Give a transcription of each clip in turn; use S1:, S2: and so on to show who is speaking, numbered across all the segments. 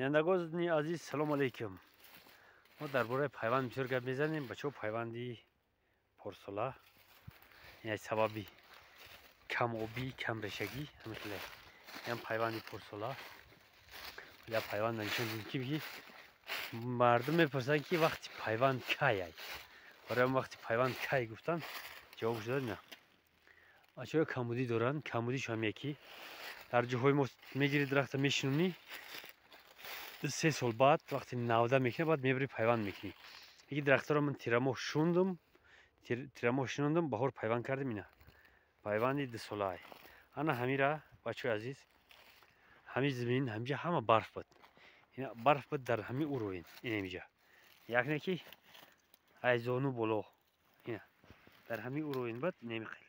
S1: بینندگان عزیز سلام علیکم. ما درباره پیوند بسیار گپ میزنیم. بچه پیوندی پرسولا یعنی سببی کم آبی کم رشگی همین هم پیوندی پرسولا یا پیوند نشون میدیم که بگی مردم میپرسن که وقتی پیوند کی برای هم وقتی پیوند کی گفتن جوابش داد نه. بچه‌ها کمودی دارن. کمودیش هم یکی در جاهای ما میگیری درخت میشنونی 3 سال بعد وقتی نوده میکنه بعد میبری پیوند میکنی. یکی درخت رو من تیرامو شوندم بهار پیوند کردم. اینا پیوندی 2 ساله انا همیرا بچه عزیز همین زمین همینجا همه برف بود. اینا برف بود در همین اوروین این اینجا یک نکی ایزانو بالا اینا در همین اوروین بود نمیخیل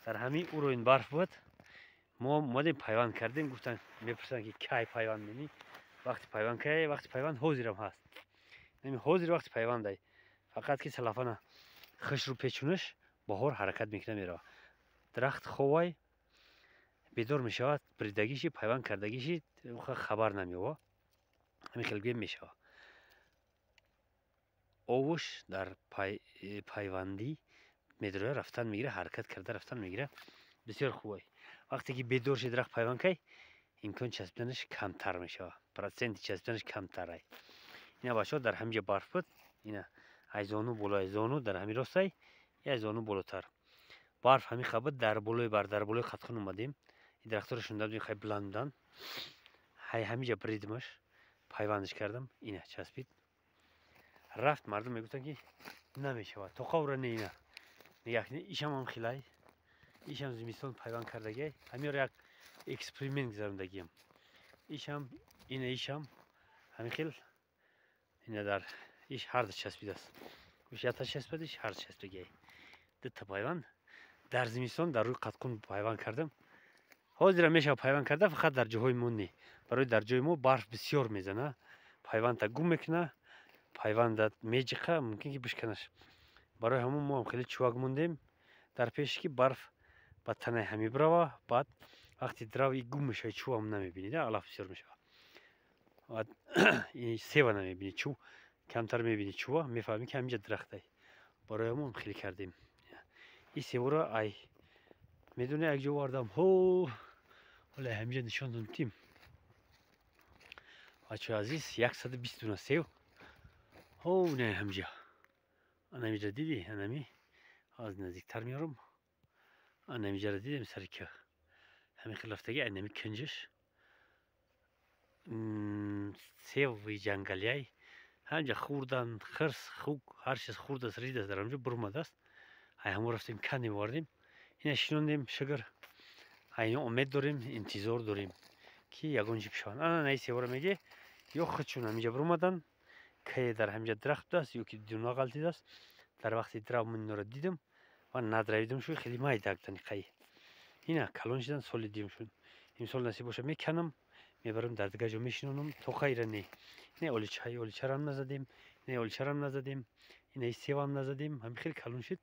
S1: در همین اوروین برف بود. ما اومدیم پیوند کردیم. گفتن میپرسن که کی پیوند می‌کنی؟ وقتی پیوند کی وقتی پیوند حاضرم هست. نمی حاضر وقتی پیوند ای فقط که تلفن خش رو پیچونش بهار حرکت میکنه میره. درخت خوای بیدار میشود بریدگیشی پیوند کردگیشی خبر نمیوه همین خیلی میشه. اوش در پیوندی میدره رفتن میگیره حرکت کرده رفتن میگیره بسیار خوبه. وقتی که بیدار شد درخت پیوند کی امکان چسبیدنش کمتر میشه. پرسنت چسبیدنش کمتره. اینا بچه‌ها در همینجا برف بود. اینا ایزانو بالای زانو در همین راستای یا زانو بالاتر برف همین خبر در بالای خطخون اومدیم. این درخت‌ها رو شونده بودیم خیلی بلند بودن. همینجا بریدمش پیوندش کردم اینا چسبید رفت. مردم میگفتن که نمیشه تا قوره نه اینا نگاه کنید ایشم هم خیلی ایشم زمستون پیوند کردگی همین رو یک اکسپریمنت گذروندگیم. ایشم همین خیلی اینا در ایش هر دو چسبیده است. گوش تا چسبیدش هر چسبیده دو تا پیوند در زمستون در روی قطقون پیوند کردم. حاضر میشه پیوند کرده فقط در جاهای مونی برای در جای ما برف بسیار میزنه پیوند تا گم میکنه پیوند میجقه ممکن که بشکنش. برای همون ما هم خیلی چواک موندیم در پیش که برف با تنه همی بروه بعد وقتی دراوی گم میشه چو هم نمیبینید علاف بسیار میشه. این سیو نمیبینی چو کمتر میبینی چوه میفهمی که همینجا درخته. برای همون خیلی کردیم. این سیو رو ای میدونه یک جو واردم هو ولی همینجا نشان دادیم. بچه عزیز 120 دونه سیو هو نه همینجا انا همینجا دیدی هنمی از نزدیکتر میارم. انا همینجا رو دیدیم سر که همین خلافتگی انمی کنجش سیو جنگلیای همینجا خوردن خرس خوک هر چیز خورد است رید است در همینجا برمده است. همون رفتیم کنی واردیم این شنوندیم شگر اینو امید داریم انتظار داریم که یگان جیب شوند. انا نیستی ورا میگه یا خودشون همینجا برمدن که در همینجا درخت است یا که دونا غلطی است. در وقتی درام من رو دیدم و ندریدم شو خیلی مای داغتنی قی اینا کلون شدن سال دیم شون امسال نصیب باشه میکنم میبرم در دیگه جا میشونم تو خیر نه اولیچه هم نزدیم نه اولیچه هم نزدیم این سیو هم نزدیم همین خیلی کلون شد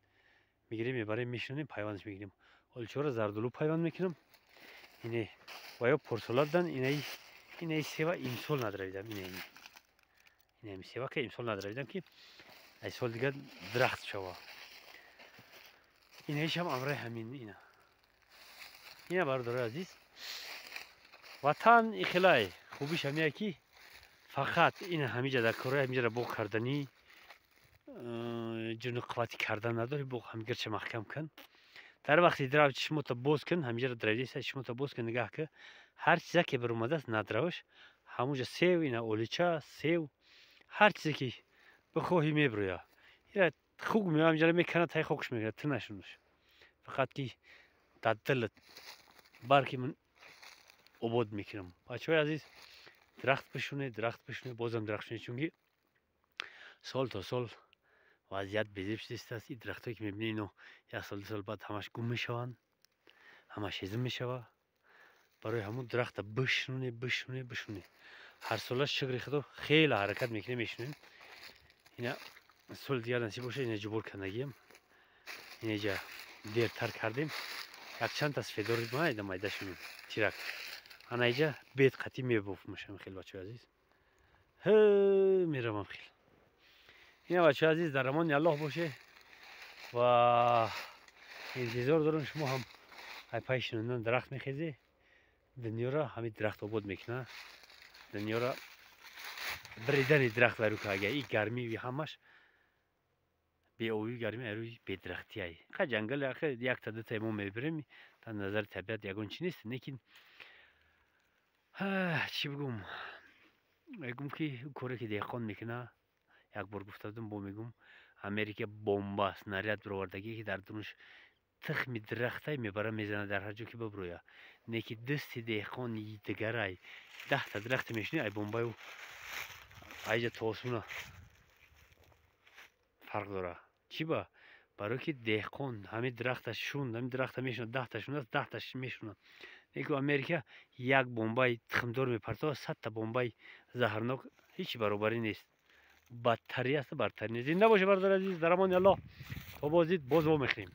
S1: میگیریم میبریم میشونیم پیوندش میگیریم اولیچه رو زردلو پیوند میکنم. اینه ویا پرسولا دادن اینه سیو امسال ندریدم اینه سیو که امسال ندریدم که ای سال دیگه درخت شوا اینهش هم امره همین اینا برادر عزیز وطن خیلی خوبیش همیه که فقط این همینجا در کره همینجا رو بوق کردنی جنو قواتی کردن نداری بوق همینجا چه محکم کن در وقتی درو چشمو تا باز کن همینجا رو درایدی چشمو تا باز کن نگاه که هر چیزی که بر اومده است ندروش همونجا سیو اینا اولیچه سیو هر چیزی که بخواهی میبرویا اینا خوک میام همینجا میکنه تای خوکش میگیره تو نشونش فقط که در دلت برکی من عبود میکنم. بچه های عزیز درخت بشونه بازم درخت بشونه چونگی سال تا سال وضعیت بزرگ است. این درخت هایی که میبینی اینو یک سال 2 سال بعد همش گم میشوند همش هضم میشوه. برای همون درخت بشونه هر سالش شکر خدا خیلی حرکت میکنه میشونیم. اینا سال دیگر نصیب باشه اینا جبور کندگیم اینجا دیرتر کردیم یک چند تا سفیداری مایده شونیم تیرک انا اینجا بیت قطعی میبوف میشم خیلی بچه عزیز. میروم خیلی. این بچه عزیز در امان الله باشه و انتظار دارم شما هم ای پای شنوندن درخت میخیزی دنیا را همین درخت آباد میکنه. دنیا را بریدن درخت برو که اگه این گرمی وی همش بی اوی گرمی اروی بی درختی ای خیلی جنگل اخه یک تا دو تا ما میبریم تا نظر طبیعت یگون چی نیست لیکن چی بگم میگم که کاری که دیخان میکنه یک بار گفتم با میگم امریکا بمب سناریاد برآوردگی که در درونش تخم درختی میبره میزنه در هر جا که ببرویه نیکی دست دیخان دیگرای 10 تا درخت میشنی ای بمبای و ایجا توسونه فرق داره چی با برای که دیخان همه درختش شون همه درخت میشونه 10 تاشون است 10 تاش میشونه نیکو امریکا یک بمبای تخمدار میپرتاه 100 تا بمبای زهرناک هیچ برابری نیست بدتری است برتری نیست. زنده باشه برادر عزیز در امان الله تا بازدید باز ما میخریم.